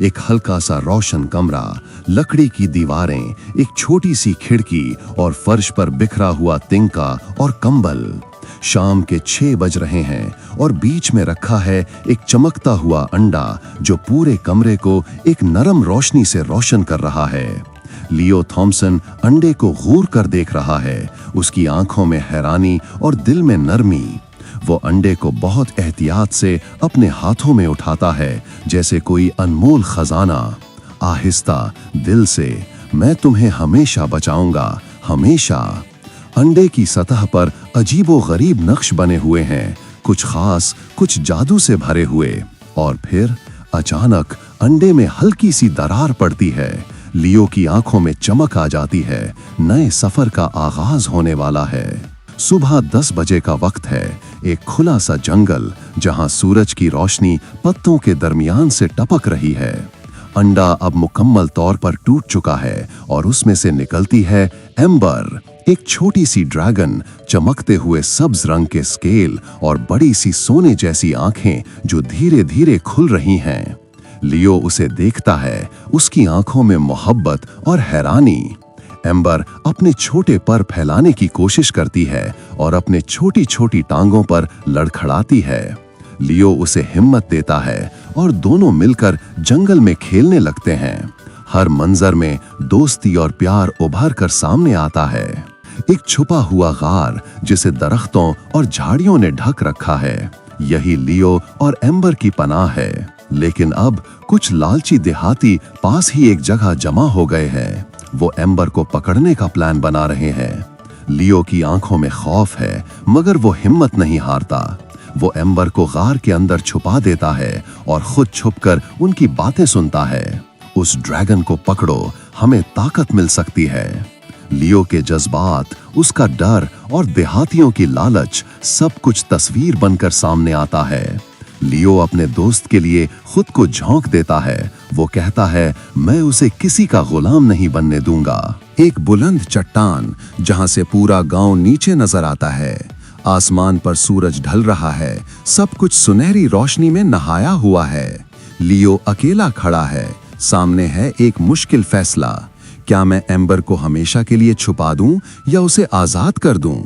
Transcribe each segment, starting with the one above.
एक हल्का सा रोशन कमरा, लकड़ी की दीवारें, एक छोटी सी खिड़की और फर्श पर बिखरा हुआ तिनका और कंबल। शाम के 6 बज रहे हैं और बीच में रखा है एक चमकता हुआ अंडा जो पूरे कमरे को एक नरम रोशनी से रोशन कर रहा है। लियो थॉम्सन अंडे को घूर कर देख रहा है, उसकी आंखों में हैरानी और दिल में नरमी। वो अंडे को बहुत एहतियात से अपने हाथों में उठाता है जैसे कोई अनमोल खजाना। आहिस्ता दिल से, मैं तुम्हें हमेशा बचाऊंगा, हमेशा। अंडे की सतह पर अजीबो गरीब नक्श बने हुए हैं, कुछ खास, कुछ जादू से भरे हुए। और फिर अचानक अंडे में हल्की सी दरार पड़ती है। लियो की आंखों में चमक आ जाती है, नए सफर का आगाज होने वाला है। सुबह 10 बजे का वक्त है, एक खुला सा जंगल जहां सूरज की रोशनी पत्तों के दरमियान से टपक रही है। अंडा अब मुकम्मल तौर पर टूट चुका है और उसमें से निकलती है एम्बर, एक छोटी सी ड्रैगन, चमकते हुए सब्ज रंग के स्केल और बड़ी सी सोने जैसी आंखें जो धीरे धीरे खुल रही हैं। लियो उसे देखता है, उसकी आंखों में मोहब्बत और हैरानी। एम्बर अपने छोटे पर फैलाने की कोशिश करती है और अपने छोटी छोटी टांगों पर लड़खड़ाती है। लियो उसे हिम्मत देता है और दोनों मिलकर जंगल में खेलने लगते हैं। हर मंजर में दोस्ती और प्यार उभर कर सामने आता है। एक छुपा हुआ गार जिसे दरख्तों और झाड़ियों ने ढक रखा है, यही लियो और एम्बर की पनाह है। लेकिन अब कुछ लालची देहाती पास ही एक जगह जमा हो गए हैं। वो एम्बर को पकड़ने का प्लान बना रहे हैं। लियो की आंखों में खौफ है, मगर वो हिम्मत नहीं हारता। वो एम्बर को गार के अंदर छुपा देता है और खुद छुपकर उनकी बातें सुनता है। उस ड्रैगन को पकड़ो, हमें ताकत मिल सकती है। लियो के जज्बात, उसका डर और देहातियों की लालच, सब कुछ तस्वीर बनकर सामने आता है। लियो अपने दोस्त के लिए खुद को झोंक देता है। वो कहता है, मैं उसे किसी का गुलाम नहीं बनने दूंगा। एक बुलंद चट्टान जहां से पूरा गांव नीचे नजर आता है। आसमान पर सूरज ढल रहा है, सब कुछ सुनहरी रोशनी में नहाया हुआ है। लियो अकेला खड़ा है, सामने है एक मुश्किल फैसला। क्या मैं एम्बर को हमेशा के लिए छुपा दूं या उसे आजाद कर दूं?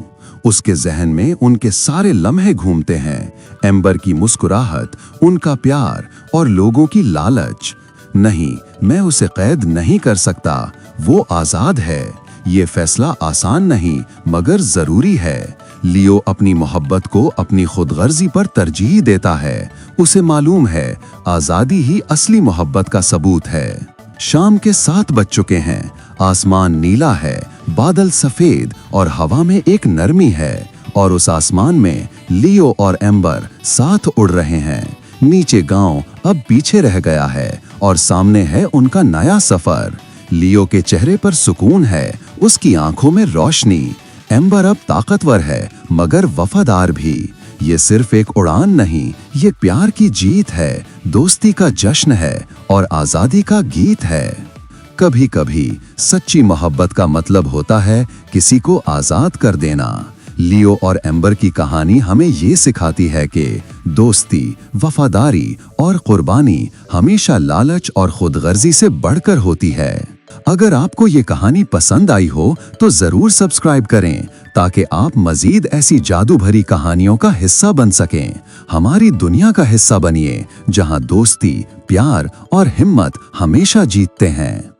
उसके जहन में उनके सारे लम्हे घूमते हैं, एम्बर की मुस्कुराहट, उनका प्यार और लोगों की लालच। नहीं, मैं उसे कैद नहीं कर सकता, वो आजाद है। ये फैसला आसान नहीं मगर जरूरी है। लियो अपनी मोहब्बत को अपनी खुदगर्जी पर तरजीह देता है। उसे मालूम है, आजादी ही असली मोहब्बत का सबूत है। शाम के 7 बज चुके हैं, आसमान नीला है, बादल सफेद और हवा में एक नरमी है। और उस आसमान में लियो और एम्बर साथ उड़ रहे हैं। नीचे गांव अब पीछे रह गया है और सामने है उनका नया सफर। लियो के चेहरे पर सुकून है, उसकी आंखों में रोशनी। एम्बर अब ताकतवर है मगर वफादार भी। ये सिर्फ एक उड़ान नहीं, ये प्यार की जीत है, दोस्ती का जश्न है और आजादी का गीत है। कभी कभी सच्ची मोहब्बत का मतलब होता है किसी को आजाद कर देना। लियो और एम्बर की कहानी हमें ये सिखाती है कि दोस्ती, वफादारी और कुर्बानी हमेशा लालच और खुदगर्जी से बढ़कर होती है। अगर आपको ये कहानी पसंद आई हो तो जरूर सब्सक्राइब करें ताकि आप मजीद ऐसी जादू भरी कहानियों का हिस्सा बन सकें। हमारी दुनिया का हिस्सा बनिए जहां दोस्ती, प्यार और हिम्मत हमेशा जीतते हैं।